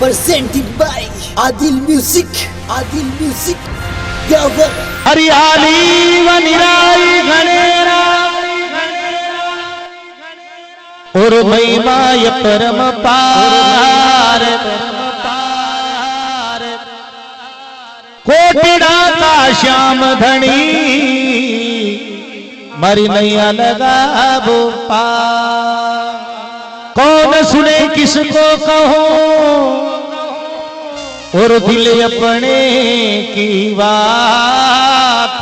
presented by Adil Music. Adil Music. हरियाली वनिराई घनेरा और महिमाय परम पार कोटिड़ा का श्याम धनी मरी नैया लगा वो पार। कौन सुने किसको कहो और दिल अपने की बात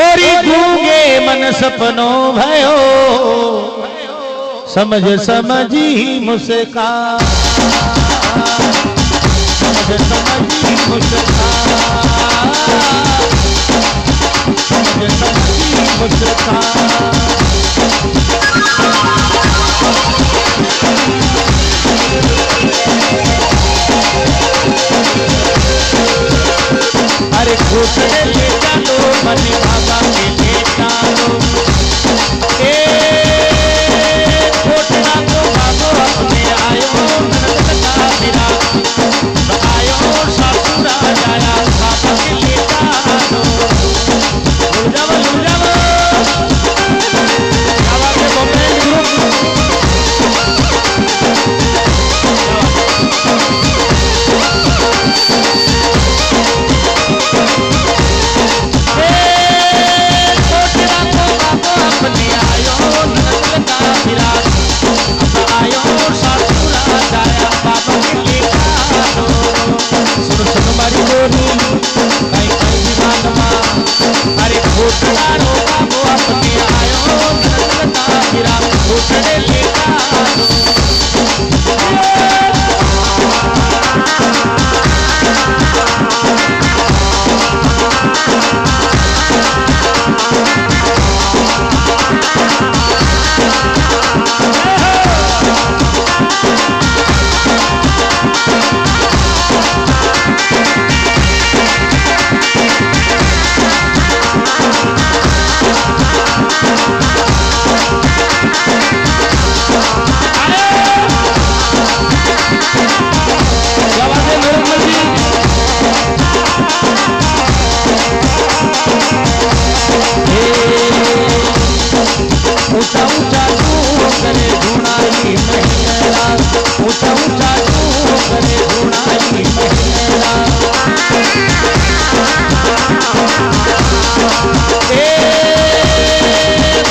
और गूंगे मन सपनों भयो समझ समझी मुस्कान समझ समझी मुस्कान समझ समझी मुस्कान। अरे खुश ले चलो मन बाबा के ले चलो छोटना को बाबो अपने आयो नंदता मेरा आयो ससुरा जाया बाबा के ले चलो लुजाव बाबा के बम्बे ग्रुप अरे घोटनारो बाबो अपने आयो नंदता मेरा घोटने लेका ऊंचा ऊंचा करे धुनाई महिला ऊंचा ऊंचा करे धुनाई महिला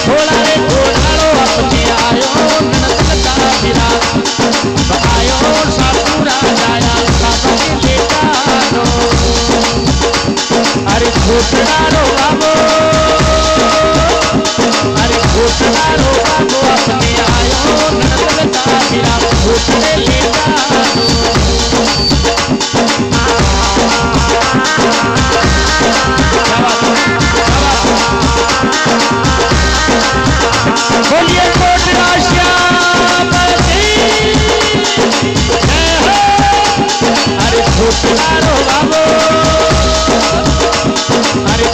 थोड़ा रे थोड़ारो अपने आयो नंदता मेरा आयो ससुरा जाया बाबा के ले चलो। अरे घोटनारो बाबो घोटनारो बाबो अपने आयो नंदता मेरा घोटने ले चलो। बोलिए कोटरा श्याम अरे घोटनारो बाबो अरे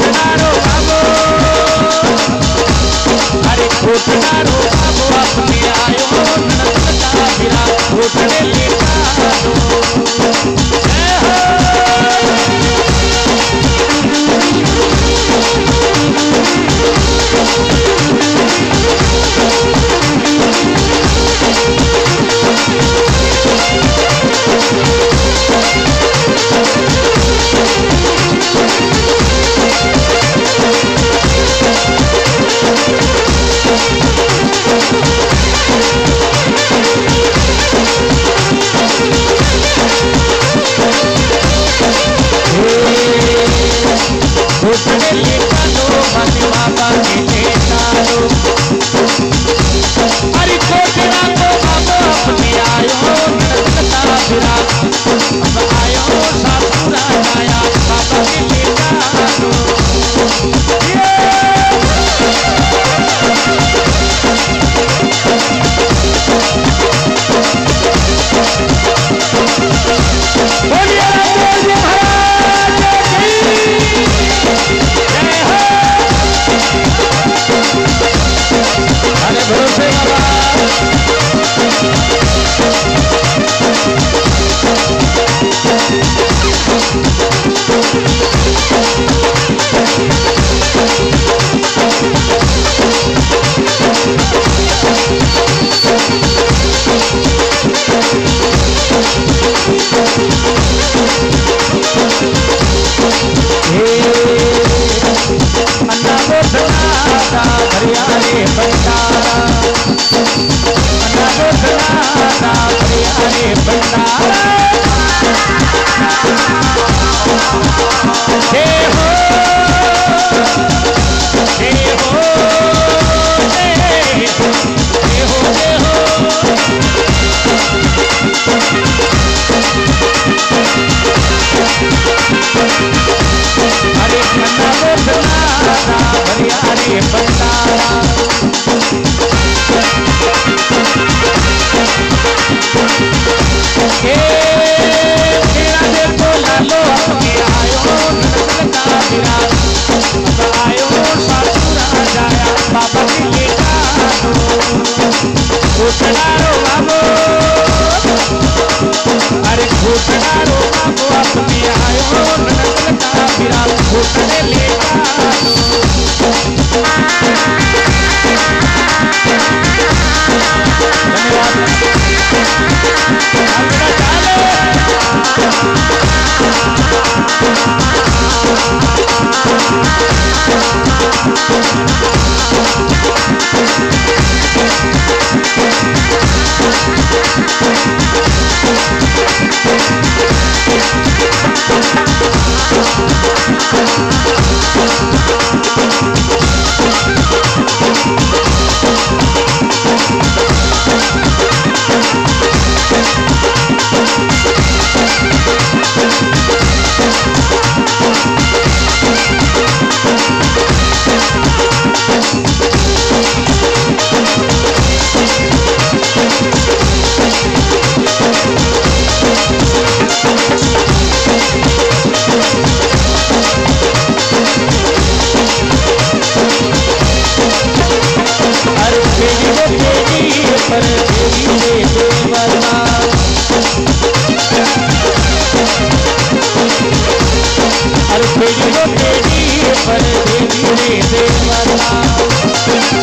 खोटनारो बाबो अरे खोटनारो बाबो अपने आयो नंदका बिरा खोटने लेका दो जय हो खोटने लेका दो भले बाबा के लेका दो अरे खोटना को बाबो अपने आयो नंदका बिरा अब आयो सासुरा आया बाबा के लेका दो बोलिए राम जी महाराज की जय हो अरे भरोसे बाबा अन्ना बोधनादा हरियाणे भंडारा अन्ना बोधनादा हरियाणे भंडारा जय हो जय हो जय हो जय हो अरे अन्ना बोधनादा हरियाणे भंडारा तेरा देखो लालो अपने आयो नंदका बिरा अब आयो सासुरा जाया बाबा के लेका दो खोटनारो बाबो अरे खोटनारो बाबो अपने आयो नंदका बिरा खोटने लेका दो धन्यवाद पर देवी रे देवता अरे तेरी वो तेरी पर देवी रे देवता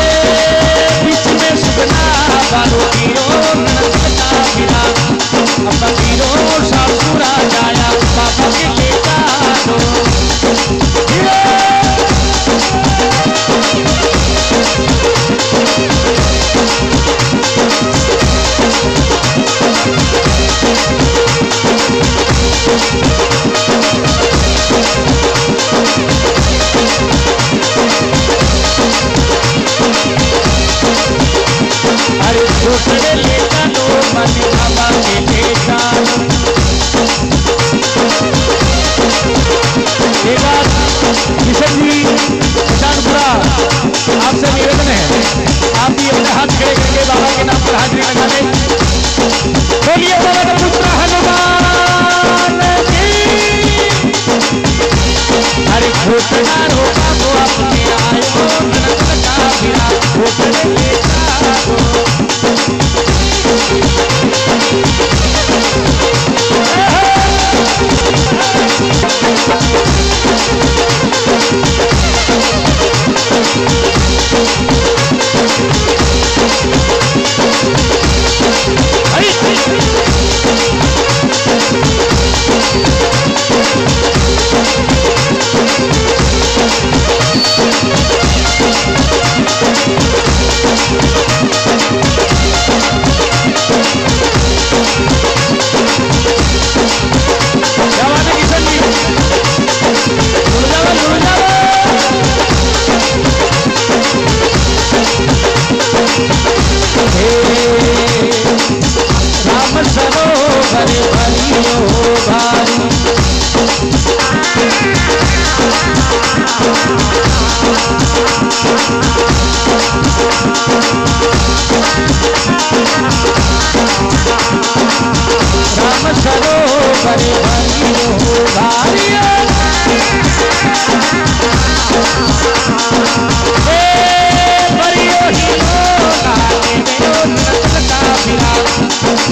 बीच में सुगना बालो गिरो नंदका बिरा अब गिरो सासुरा जाया बाबा के लेका दो बड़े भाइयों भाइयों बड़ियों ही लागे मेरो नस्ल का फिरा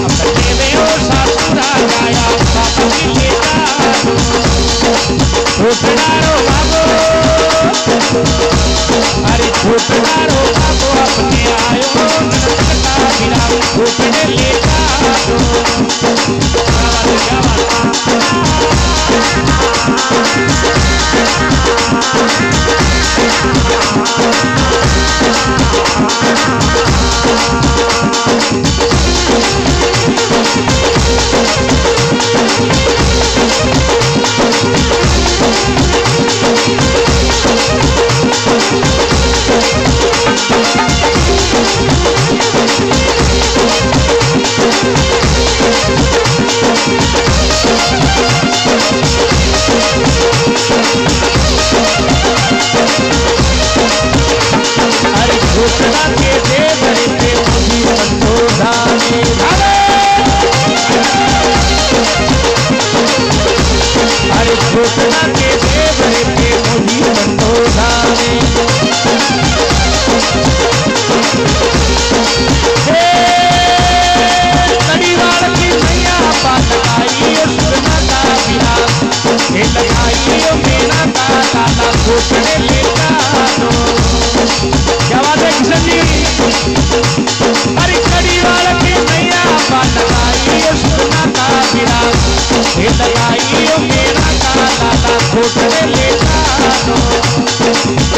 अपने में और सासुरा जाया बाबा की लेता छोटनारो बाबो अरे छोटनारो बाबो अपने आयो नस्ल का फिरा छोटने लेता क्या बात घोषणा के दे बड़े पे मुझी संतोषाने अरे घोषणा के दे बड़े पे मुझी संतोषाने कड़ीवाल की मैया बात आई सुरना का बिना हे लगाई मेरा का लाला घोषणे लेता क्या बात है किशन जी अरे कड़ीवाल की मैया बात आई सुरना का बिना हे लगाई मेरा का लाला घोषणे ले